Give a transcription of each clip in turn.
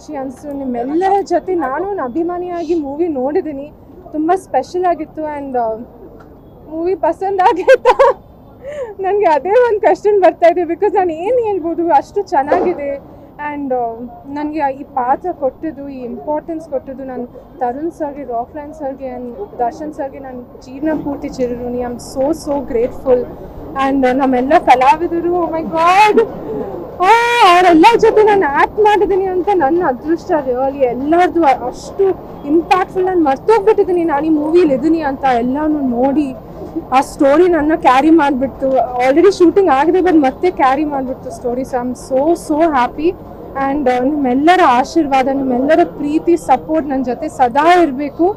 ಖುಷಿ ಅನಿಸ್ತು. ನಿಮ್ಮೆಲ್ಲರ ಜೊತೆ ನಾನು ಒಂದು ಅಭಿಮಾನಿಯಾಗಿ ಮೂವಿ ನೋಡಿದ್ದೀನಿ, ತುಂಬ ಸ್ಪೆಷಲ್ ಆಗಿತ್ತು. ಆ್ಯಂಡ್ ಮೂವಿ ಪಸಂದ್ ಆಗೈತಾ ನನಗೆ ಅದೇ ಒಂದು ಕ್ವೆಶ್ಚನ್ ಬರ್ತಾಯಿದೆ. ಬಿಕಾಸ್ ನಾನು ಏನು ಹೇಳ್ಬೋದು, ಅಷ್ಟು ಚೆನ್ನಾಗಿದೆ. ಆ್ಯಂಡ್ ನನಗೆ ಈ ಪಾತ್ರ ಕೊಟ್ಟಿದ್ದು, ಈ ಇಂಪಾರ್ಟೆನ್ಸ್ ಕೊಟ್ಟಿದ್ದು ನಾನು ತರುಣ್ ಸರ್ಗೆ, ರಾಕ್ಲೈನ್ ಸರ್ಗೆ ಆ್ಯಂಡ್ ದರ್ಶನ್ ಸರ್ಗೆ ನಾನು ಜೀವನ ಪೂರ್ತಿ ಚಿರಋಣಿ. I am so grateful. And ನಮ್ಮೆಲ್ಲ ಕಲಾವಿದರು, ಮೈ ಗಾಡ್, ಅವರೆಲ್ಲ ಜೊತೆ ನಾನು ಆ್ಯಕ್ಟ್ ಮಾಡಿದ್ದೀನಿ ಅಂತ ನನ್ನ ಅದೃಷ್ಟ. ರಿಯಲಿ ಎಲ್ಲರದು ಅಷ್ಟು ಇಂಪ್ಯಾಕ್ಟ್ಫುಲ್. ನಾನು ಮರ್ತೋಗ್ಬಿಟ್ಟಿದ್ದೀನಿ ನಾನು ಈ ಮೂವಿಲಿ ಇದ್ದೀನಿ ಅಂತ. ಎಲ್ಲನೂ ನೋಡಿ ಆ ಸ್ಟೋರಿ ನನ್ನ ಕ್ಯಾರಿ ಮಾಡಿಬಿಟ್ಟು, ಆಲ್ರೆಡಿ ಶೂಟಿಂಗ್ ಆಗಿದೆ ಬಟ್ ಮತ್ತೆ ಕ್ಯಾರಿ ಮಾಡಿಬಿಟ್ಟು story. So I am so happy. And ನಿಮ್ಮೆಲ್ಲರ ಆಶೀರ್ವಾದ, ನಿಮ್ಮೆಲ್ಲರ ಪ್ರೀತಿ, ಸಪೋರ್ಟ್ ನನ್ನ ಜೊತೆ ಸದಾ ಇರಬೇಕು.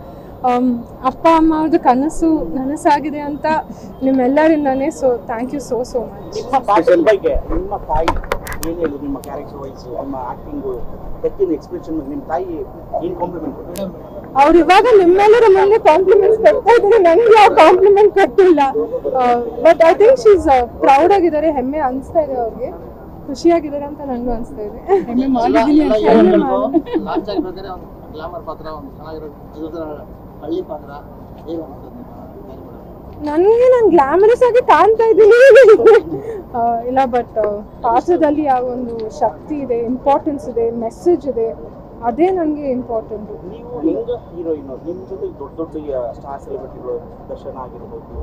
ಅಪ್ಪ ಅಮ್ಮ ಅವ್ರದ್ದು ಕನಸು ನನಸಾಗಿದೆ ಅಂತ ನಿಮ್ಮೆಲ್ಲರಿಂದನೇ. So thank you so much. ನಿಮ್ಮ ತಾಯಿ ಏನು ಹೇಳಿ, ನಿಮ್ಮ ಕ್ಯಾರೆಕ್ಟರ್ ವೈಸ್, ನಿಮ್ಮ ಆಕ್ಟಿಂಗು, ಪ್ರತಿಯೊಂದು ಎಕ್ಸ್ಪ್ರೆಷನ್ ನಿಮ್ಮ ತಾಯಿ ಏನು ಕಾಂಪ್ಲಿಮೆಂಟ್? ಅವ್ರು ಇವಾಗ ನಿಮ್ಮೆಲ್ಲರ ಮುಂದೆ ಕಾಂಪ್ಲಿಮೆಂಟ್ಸ್ ಕೊಡ್ತಾ ಇದ್ದಾರೆ, ನನಗೆ ಯಾವ ಕಾಂಪ್ಲಿಮೆಂಟ್ ಕೊಟ್ಟಿಲ್ಲ. But I think she is proud ಆಗಿದ್ದಾರೆ, ಹೆಮ್ಮೆ ಅನಿಸ್ತಾ ಇದೆ ಅವ್ರಿಗೆ, ಖುಷಿಯಾಗಿದ್ದಾರೆ ಅಂತ ನನಗೂ ಅನಿಸ್ತಾ ಇದೆ. ನನಗೆ ನಾನು ಗ್ಲಾಮರಸ್ ಆಗಿ ಕಾಣ್ತಾ ಇದ್ದೀನಿ ಇಲ್ಲ, ಬಟ್ ಪಾತ್ರದಲ್ಲಿ ಆ ಒಂದು ಶಕ್ತಿ ಇದೆ, ಇಂಪಾರ್ಟೆನ್ಸ್ ಇದೆ, ಮೆಸೇಜ್ ಇದೆ, ಅದೇ ನನಗೆ ಇಂಪಾರ್ಟೆಂಟು. ನೀವು ಹೆಂಗ ಹೀರೋಯಿನ್, ನಿಮ್ಮ ಜೊತೆ ದೊಡ್ಡ ಸ್ಟಾರ್ ಸೆಲೆಬ್ರಿಟಿಗಳು, ದರ್ಶನ್ ಆಗಿರ್ಬೋದು,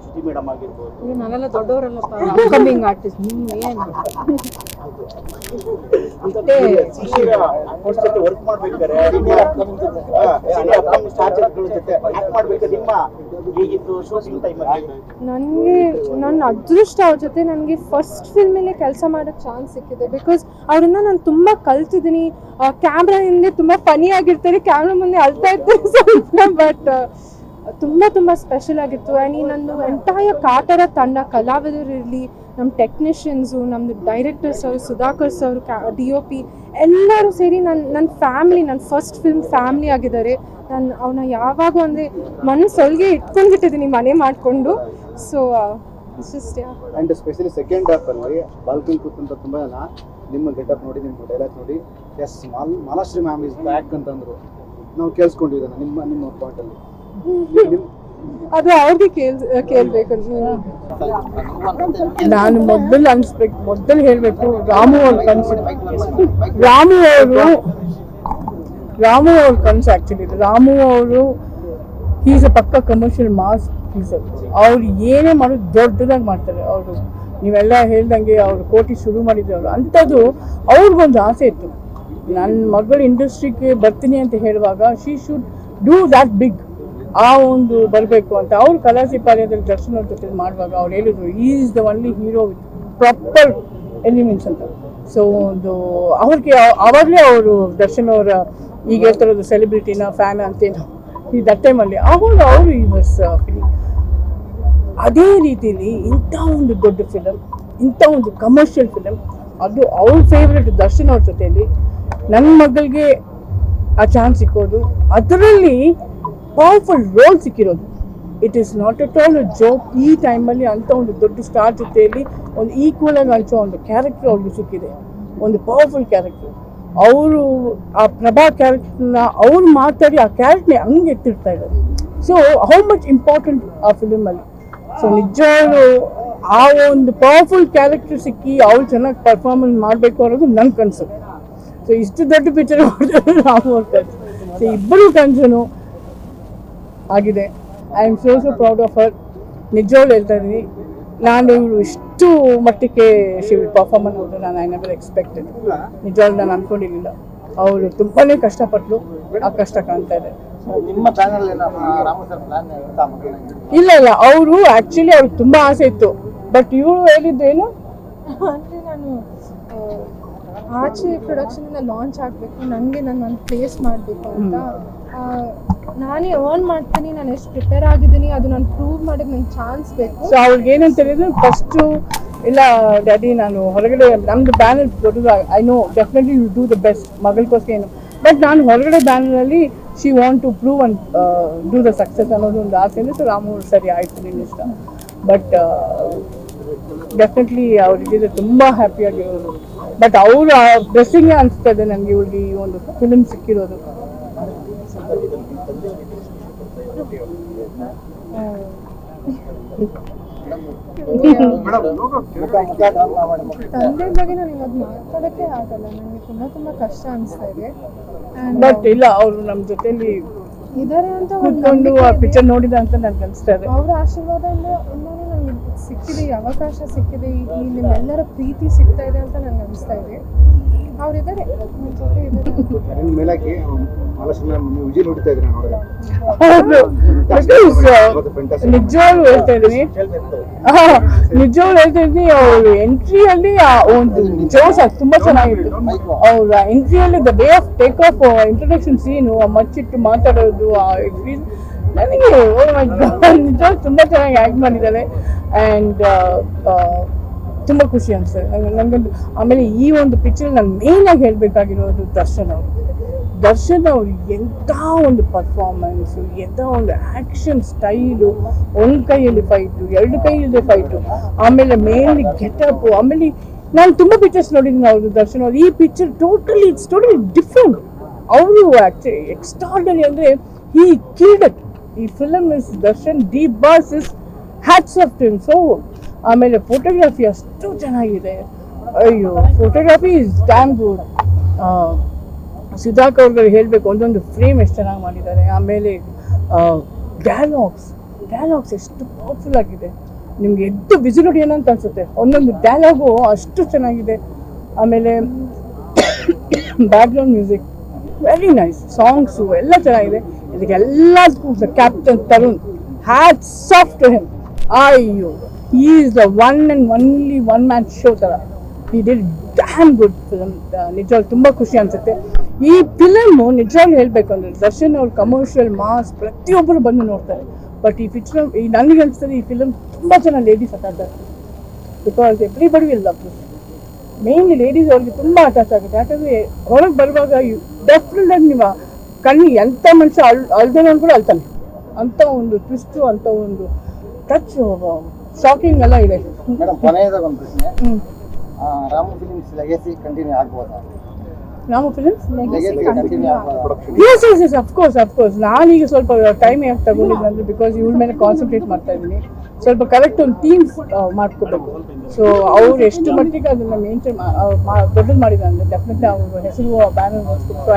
ಶ್ರುತಿ ಮೇಡಮ್ ಆಗಿರ್ಬೋದು, ನಾವೆಲ್ಲ ದೊಡ್ಡವರಲ್ಲಪ್ಪ, ಅಪ್ಕಮಿಂಗ್ ಆರ್ಟಿಸ್ಟ್. ಜೊತೆ ವರ್ಕ್ ಮಾಡ್ಬೇಕಾದ್ರೆ ಸ್ಟಾರ್ ಜೊತೆ ಆಕ್ಟ್ ಮಾಡ್ಬೇಕಾದ್ರೆ ನಿಮ್ಮ ಹೇಗಿತ್ತು ಶೂಟಿಂಗ್ ಟೈಮಲ್ಲಿ? ನನಗೆ ನನ್ನ ಅದೃಷ್ಟ, ಅವ್ರ ಜೊತೆ ನನಗೆ ಫಸ್ಟ್ ಫಿಲ್ಮಲ್ಲೇ ಕೆಲಸ ಮಾಡೋಕ್ಕೆ ಚಾನ್ಸ್ ಸಿಕ್ಕಿದೆ. ಬಿಕಾಸ್ ಅವರಿಂದ ನಾನು ತುಂಬ ಕಲ್ತಿದ್ದೀನಿ. ಕ್ಯಾಮ್ರಾ ಹಿಂದೆ ತುಂಬ ಫನಿ ಆಗಿರ್ತಾರೆ, ಕ್ಯಾಮ್ರಾ ಮುಂದೆ ಅಳ್ತಾ ಇರ್ತಾರೆ ಸ್ವಲ್ಪ, ಬಟ್ ತುಂಬ ಸ್ಪೆಷಲ್ ಆಗಿತ್ತು. ಆ್ಯಂಡ್ ಈ ನಂದು ಎಂಟೈರ್ ಕಾಟರ ತಂಡ, ಕಲಾವಿದರು ಇರಲಿ, ನಮ್ಮ ಟೆಕ್ನಿಷಿಯನ್ಸು, ನಮ್ಮದು ಡೈರೆಕ್ಟರ್ಸ್ ಅವರು, ಸುಧಾಕರ್ ಸರ್, DOP ಎಲ್ಲರೂ ಸೇರಿ ನನ್ನ ಫ್ಯಾಮ್ಲಿ, ನನ್ನ ಫಸ್ಟ್ ಫಿಲ್ಮ್ ಫ್ಯಾಮ್ಲಿ ಆಗಿದ್ದಾರೆ. ನಾನು ಅವನ್ನ ಯಾವಾಗೂ ಅಂದರೆ ಮನಸ್ಸೊಳಗೆ ಇಟ್ಕೊಂಡ್ಬಿಟ್ಟಿದ್ದೀನಿ ಮನೆ ಮಾಡಿಕೊಂಡು. ಸೊ ಇಷ್ಟ. ಆ್ಯಂಡ್ ಸ್ಪೆಷಲಿ ಸೆಕೆಂಡ್ ಹಾಫಲ್ಲಿ ಬಾಲ್ಕನಿ ಕೂತಂತ ತುಂಬ ಜನ ನಿಮ್ಮ ಗೆಟಪ್ ನೋಡಿ, ನಿಮ್ಮ ಡೈಲಾಗ್ ನೋಡಿ, yes Malashri ma'am is back ಅಂತಂದರು. ನಾವು ಕೇಳಿಸ್ಕೊಂಡಿದ್ದಾನೆ ನಿಮ್ಮ ಪಾಯಿಂಟಲ್ಲಿ. ಅದು ಅವ್ರಿಗೆ ಕೇಳಬೇಕು. ನಾನು ಮೊದಲು ಹೇಳಬೇಕು, ರಾಮು ಅವ್ರ ಕನಸು ಆ್ಯಕ್ಚುಲಿ. ರಾಮು ಅವರು ಈಸ್ ಅ ಪಕ್ಕ ಕಮರ್ಷಿಯಲ್ ಮಾಸ್ ಫೀಸರ್. ಅವ್ರು ಏನೇ ಮಾಡೋದು ದೊಡ್ಡದಾಗಿ ಮಾಡ್ತಾರೆ ಅವರು. ನೀವೆಲ್ಲ ಹೇಳ್ದಂಗೆ ಅವರು ಕೋಟಿ ಶುರು ಮಾಡಿದ್ರು. ಅಂಥದ್ದು ಅವ್ರಿಗೊಂದು ಆಸೆ ಇತ್ತು, ನನ್ನ ಮಗಳು ಇಂಡಸ್ಟ್ರಿಗೆ ಬರ್ತೀನಿ ಅಂತ ಹೇಳುವಾಗ she should do that big, ಆ ಒಂದು ಬರಬೇಕು ಅಂತ. ಅವ್ರು ಕಲಾಸಿಪಾಳ್ಯದಲ್ಲಿ ದರ್ಶನ್ ಅವ್ರ ಜೊತೆ ಮಾಡುವಾಗ ಅವ್ರು ಹೇಳಿದ್ರು, is the only hero with proper elements ಅಂತ. ಸೊ ಒಂದು ಅವ್ರಿಗೆ ಆವಾಗಲೇ ಅವರು ದರ್ಶನ್ ಅವರ ಈಗ ಹೇಳ್ತಿರೋದು ಸೆಲೆಬ್ರಿಟಿನ ಫ್ಯಾನ್ ಅಂತೇನು ಈ ದಟ್ ಟೈಮಲ್ಲಿ ಅವರು ಈ ವಾಸ್ ಫಿಲಿಮ್. ಅದೇ ರೀತಿಯಲ್ಲಿ ಇಂಥ ಒಂದು ದೊಡ್ಡ ಫಿಲಮ್, ಇಂಥ ಒಂದು ಕಮರ್ಷಿಯಲ್ ಫಿಲಮ್, ಅದು ಅವ್ರ ಫೇವ್ರೆಟ್ ದರ್ಶನ್ ಅವ್ರ ಜೊತೆಯಲ್ಲಿ ನನ್ನ ಮಗಳಿಗೆ ಆ ಚಾನ್ಸ್ ಸಿಕ್ಕೋದು, ಅದರಲ್ಲಿ ಪವರ್ಫುಲ್ ರೋಲ್ ಸಿಕ್ಕಿರೋದು. It is not at all a joke. ಈ ಟೈಮಲ್ಲಿ ಅಂಥ ಒಂದು ದೊಡ್ಡ ಸ್ಟಾರ್ ಜೊತೆಯಲ್ಲಿ ಒಂದು ಈಕ್ವಲ್ ಆಗಿ ಅನಿಸೋ ಒಂದು ಕ್ಯಾರೆಕ್ಟರ್ ಅವ್ರಿಗೆ ಸಿಕ್ಕಿದೆ, ಒಂದು ಪವರ್ಫುಲ್ ಕ್ಯಾರೆಕ್ಟರ್. ಅವರು ಆ ಪ್ರಭಾ ಕ್ಯಾರೆಕ್ಟರ್ನ ಅವ್ರು ಮಾತಾಡಿ ಆ ಕ್ಯಾರೆಕ್ಟರ್ನೇ ಹಂಗೆ ಎತ್ತಿರ್ತಾ ಇದ್ದಾರೆ. ಸೊ ಹೌ ಮಚ್ ಇಂಪಾರ್ಟೆಂಟ್ ಆ ಫಿಲಿಮಲ್ಲಿ. ಸೊ ನಿಜವಾಗ್ಲೂ ಆ ಒಂದು ಪವರ್ಫುಲ್ ಕ್ಯಾರೆಕ್ಟರ್ ಸಿಕ್ಕಿ ಅವ್ರು ಚೆನ್ನಾಗಿ ಪರ್ಫಾರ್ಮೆನ್ಸ್ ಮಾಡಬೇಕು ಅನ್ನೋದು ನನ್ನ ಕನಸು. ಸೊ ಇಷ್ಟು ದೊಡ್ಡ ಪಿಕ್ಚರ್ ಮಾಡಿದ್ರೆ ರಾಮು ಅವ್ರ ಕನಸು. ಸೊ ಇಬ್ಬರು ಕನಸು ಆಗಿದೆ. I am so proud of her. ನಿಜವಾಗ್ಲೂ ಹೇಳ್ತಾ ಇದ್ದೀನಿ, ನಾನು ಇಷ್ಟು ಮಟ್ಟಕ್ಕೆ ಶಿ ವಿಲ್ ಪರ್ಫಾರ್ಮ್ ಅನ್ನೋದು ನಾನು ಐ ನೆವರ್ ಎಕ್ಸ್ಪೆಕ್ಟೆಡ್. ನಿಜವಾಗ್ಲೂ ನಾನು ಅಂದ್ಕೊಂಡಿರಲಿಲ್ಲ. ಅವರು ತುಂಬಾ ಕಷ್ಟಪಟ್ಟರು, ಆ ಕಷ್ಟ ಕಾಣ್ತಾ ಇದೆ. ಇಲ್ಲ ಅವರು ಆ್ಯಕ್ಚುಲಿ ಅವ್ರಿಗೆ ತುಂಬ ಆಸೆ ಇತ್ತು, ಬಟ್ ಇವರು ಹೇಳಿದ್ದೇನು ಅಂದರೆ ನಾನು ಆಚೆ ಪ್ರೊಡಕ್ಷನಿಂದ ಲಾಂಚ್ ಆಗಬೇಕು, ನನಗೆ ನನ್ನ ಪ್ಲೇಸ್ ಮಾಡಬೇಕು ಅಂತ. ನಾನೇ ಅರ್ನ್ ಮಾಡ್ತೀನಿ, ನಾನು ಎಷ್ಟು ಪ್ರಿಪೇರ್ ಆಗಿದ್ದೀನಿ ಅದು ನಾನು ಪ್ರೂವ್ ಮಾಡೋಕ್ಕೆ ನಂಗೆ ಚಾನ್ಸ್ ಬೇಕು. ಸೊ ಅವ್ರಿಗೆ ಏನಂತ ಹೇಳಿದ್ರೆ, ಫಸ್ಟು ಇಲ್ಲ ಡ್ಯಾಡಿ ನಾನು ಹೊರಗಡೆ ನಮ್ಮದು ಬ್ಯಾನರ್ ದೊಡ್ಡದು, I know definitely you do the best ಮಗಳಿಗೋಸ್ಕರ ಏನು, ಬಟ್ ನಾನು ಹೊರಗಡೆ ಬ್ಯಾನರಲ್ಲಿ she want to prove and do the success ಅನ್ನೋದು ಒಂದು ಆಸೆ ಇದೆ. ಸೊ ರಾಮು ಸರಿ ಆಯಿತು, ನಿನ್ನ ಇಷ್ಟ. ಬಟ್ ಡೆಫಿನೆಟ್ಲಿ ಅವ್ರಿಗೆ ತುಂಬ ಹ್ಯಾಪಿಯಾಗಿರೋದು. ಬಟ್ ಅವರ ಬ್ಲೆಸ್ಸಿಂಗೇ ಅನಿಸ್ತಾ ಇದೆ ನನಗೆ ಇವ್ರಿಗೆ ಈ ಒಂದು ಫಿಲ್ಮ್ ಸಿಕ್ಕಿರೋದು. ತಂದೆ ಬಗ್ಗೆ ನಾನು ಇವಾಗ ಮಾತಾಡೋಕ್ಕೆ ಆಗಲ್ಲ, ನನಗೆ ತುಂಬ ಕಷ್ಟ ಅನಿಸ್ತಾ ಇದೆ. ಬಟ್ ಇಲ್ಲ, ಅವರು ನಮ್ಮ ಜೊತೆಲಿ ಇದಾರೆ ಅಂತ ಒಂದು ಕೂತ್ಕೊಂಡು ಆ ಪಿಕ್ಚರ್ ನೋಡಿದ ಅಂತ ನನ್ಗೆ ಅನಿಸ್ತಾ ಇದೆ. ಅವರ ಆಶೀರ್ವಾದದಿಂದ ನನಗೆ ಸಿಕ್ಕಿದೆ, ಈ ಅವಕಾಶ ಸಿಕ್ಕಿದೆ, ಈ ನಿಮ್ಮೆಲ್ಲರ ಪ್ರೀತಿ ಸಿಗ್ತಾ ಇದೆ ಅಂತ ನನಗೆ ಅನಿಸ್ತಾ ಇದೆ. ಅವರಿದ್ದಾರೆ, ನನ್ನ ಜೊತೆ ಇದ್ದಾರೆ. ನಿಮ್ಮ ಮೇಲಾಗಿ ಮಹಾಲಕ್ಷ್ಮಿ ಮ್ಯಾಮ್ ನೀವು ವಿಜಯ್ ನೋಡ್ತಾ ಇದ್ರೆ ನೋಡಿದ್ರೆ ಹೌದು, ನಿಜವಾಗ್ಲೂ ಹೇಳ್ತಾ ಇದ್ದೀನಿ, ನಿಜವಾಗ್ಲೂ ಹೇಳ್ತಾ ಇದ್ದೀನಿ, ಅವ್ರ ಎಂಟ್ರಿಯಲ್ಲಿ ಆ ಒಂದು ಜೋಸ್ ಅದು ತುಂಬಾ ಚೆನ್ನಾಗಿತ್ತು. ಅವ್ರ ಎಂಟ್ರಿಯಲ್ಲಿ the day of take off introduction scene, ಆ ಮಚ್ಚಿಟ್ಟು ಮಾತಾಡೋದು, ಆ ನನಗೆ ನಿಜ ತುಂಬಾ ಚೆನ್ನಾಗಿ ಆಕ್ಟ್ ಮಾಡಿದ್ದಾರೆ. ಆ್ಯಂಡ್ ತುಂಬ ಖುಷಿ ಅನಿಸ್ತದೆ ನನಗಂತೂ. ಆಮೇಲೆ ಈ ಒಂದು ಪಿಕ್ಚರ್ ನಾನು ಮೇಯ್ನಾಗಿ ಹೇಳಬೇಕಾಗಿರೋದು ದರ್ಶನ್ ಅವರು ಎಂಥ ಒಂದು ಪರ್ಫಾರ್ಮೆನ್ಸು, ಎಂಥ ಒಂದು ಆ್ಯಕ್ಷನ್ ಸ್ಟೈಲು, ಒಂದು ಕೈಯಲ್ಲಿ ಫೈಟು, ಎರಡು ಕೈಯಲ್ಲದೆ ಫೈಟು, ಆಮೇಲೆ ಮೇನ್ಲಿ ಗೆಟಪ್ಪು. ಆಮೇಲೆ ನಾನು ತುಂಬ ಪಿಕ್ಚರ್ಸ್ ನೋಡಿದ್ದೀನಿ ಅವರು ದರ್ಶನ್ ಅವರು. ಈ ಪಿಕ್ಚರ್ ಇಟ್ಸ್ ಟೋಟಲಿ ಡಿಫ್ರೆಂಟ್. ಅವರು ಆ್ಯಕ್ಚುಲಿ ಎಕ್ಸ್ಟ್ರಾರ್ಡನರಿ ಅಂದರೆ ಈ ಕಿಲ್ಡ್. ಈ film is Darshan D boss is hats off to him. So ಆಮೇಲೆ ಫೋಟೋಗ್ರಫಿ ಅಷ್ಟು ಚೆನ್ನಾಗಿದೆ. ಅಯ್ಯೋ, ಫೋಟೋಗ್ರಫಿ ಇಸ್ ಡ್ಯಾಮ್ ಗುಡ್. ಸುಧಾಕ್ ಅವ್ರಿಗೆ ಹೇಳಬೇಕು, ಒಂದೊಂದು ಫ್ರೇಮ್ ಎಷ್ಟು ಚೆನ್ನಾಗಿ ಮಾಡಿದ್ದಾರೆ. ಆಮೇಲೆ ಡೈಲಾಗ್ಸ್ ಎಷ್ಟು ಪವರ್ಫುಲ್ ಆಗಿದೆ. ನಿಮ್ಗೆ ಎಷ್ಟು ವಿಸಿಲ್ ಹೊಡಿ ಏನಂತ ಅನ್ಸುತ್ತೆ, ಒಂದೊಂದು ಡೈಲಾಗು ಅಷ್ಟು ಚೆನ್ನಾಗಿದೆ. ಆಮೇಲೆ background music very nice, songs ಎಲ್ಲ ಚೆನ್ನಾಗಿದೆ. ಇದಕ್ಕೆಲ್ಲದಕ್ಕೂ captain Tarun, hats off to him. ಅಯ್ಯೋ, he is the one and only one man show ತರ. he did damn good film. ನಿಜವಾಗ್ಲೂ ತುಂಬ ಖುಷಿ ಅನಿಸುತ್ತೆ. ಈ ಫಿಲಮು ನಿಜವಾಗ್ಲೂ ಹೇಳಬೇಕು ಅಂದರೆ ದರ್ಶನ್ ಅವ್ರ ಕಮರ್ಷಿಯಲ್ ಮಾಸ್ ಪ್ರತಿಯೊಬ್ಬರು ಬಂದು ನೋಡ್ತಾರೆ. ಬಟ್ ಈ ಪಿಕ್ಚರ್ ನನಗೆ ಅನಿಸ್ತದೆ ಈ ಫಿಲಮ್ ತುಂಬ ಜನ ಲೇಡೀಸ್ ಅಟ್ಟಾಗ್ತಾರೆ. Because everybody will love this. Mainly ladies ಅವ್ರಿಗೆ ತುಂಬ ಅಟ್ಯಾಚ್ ಆಗುತ್ತೆ. ಯಾಕಂದರೆ ಹೊರಗೆ ಬರುವಾಗ ಡೆಫಿನೆಟ್ ನೀವು ಕಣ್ಣಿಗೆ ಎಂಥ ಮನುಷ್ಯ ಅಳ್ದೇನೋ ಕೂಡ ಅಳ್ತಾನೆ. ಅಂಥ ಒಂದು ಟ್ವಿಸ್ಟು, ಅಂಥ ಒಂದು ಟಚ್, ಶಾಕಿಂಗ್ ಎಲ್ಲ ಇದೆ. ಮೇಡಮ್, ಕೊನೆಯದಾಗ ಒಂದು ಪ್ರಶ್ನೆ, ರಾಮ ಫಿಲಿಮ್ಸ್ ಲೆಗಸಿ ಕಂಟಿನ್ಯೂ ಆಗ್ಬೋದಾ? Rama films continue yes of course. ನಾನೀಗ ಸ್ವಲ್ಪ ಟೈಮ್ ಯಾಕೆ ತಗೊಂಡಿದ್ದೆ ಅಂದರೆ ಬಿಕಾಸ್ ಇವ್ರ ಮೇಲೆ ಕಾನ್ಸಂಟ್ರೇಟ್ ಮಾಡ್ತಾ ಇದ್ದೀನಿ. ಸ್ವಲ್ಪ ಕರೆಕ್ಟ್ ಒಂದು ಥೀಮ್ ಮಾಡ್ಕೋಬೇಕು. ಸೊ ಅವ್ರು ಎಷ್ಟು ಮಟ್ಟಿಗೆ ಅದನ್ನು ಮೇಂಟೈನ್ ದೊಡ್ಡದು ಮಾಡಿದ್ದಾರೆ ಅಂದರೆ ಡೆಫಿನೆಟ್ಲಿ ಅವ್ರ ಹೆಸರು ಬ್ಯಾನರ್ ಮಾಡಿಸ್ಬೇಕು. So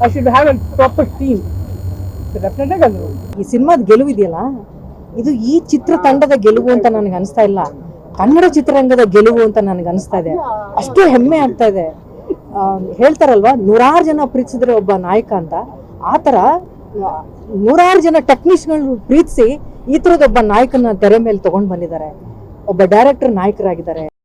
I should have a proper theme. So ಡೆಫಿನೆಟಾಗಿ ಅದು ಈ ಸಿನಿಮಾದ ಗೆಲುವಿದೆಯಲ್ಲ, ಇದು ಈ ಚಿತ್ರತಂಡದ ಗೆಲುವು ಅಂತ ನನಗೆ ಅನಿಸ್ತಾ ಇಲ್ಲ, ಕನ್ನಡ ಚಿತ್ರರಂಗದ ಗೆಲುವು ಅಂತ ನನಗೆ ಅನಿಸ್ತಾ ಇದೆ. ಅಷ್ಟು ಹೆಮ್ಮೆ ಆಗ್ತಾ ಇದೆ. ಹೇಳ್ತಾರಲ್ವಾ, 100 ಜನ ಪ್ರೀತಿಸಿದ್ರೆ ಒಬ್ಬ ನಾಯಕ ಅಂತ, ಆ ಥರ 100 ಜನ ಟೆಕ್ನಿಷಿಯನ್ಗಳು ಪ್ರೀತಿಸಿ ಈ ಥರದೊಬ್ಬ ನಾಯಕನ ತೆರೆ ಮೇಲೆ ತಗೊಂಡು ಬಂದಿದ್ದಾರೆ. ಒಬ್ಬ ಡೈರೆಕ್ಟರ್ ನಾಯಕರಾಗಿದ್ದಾರೆ.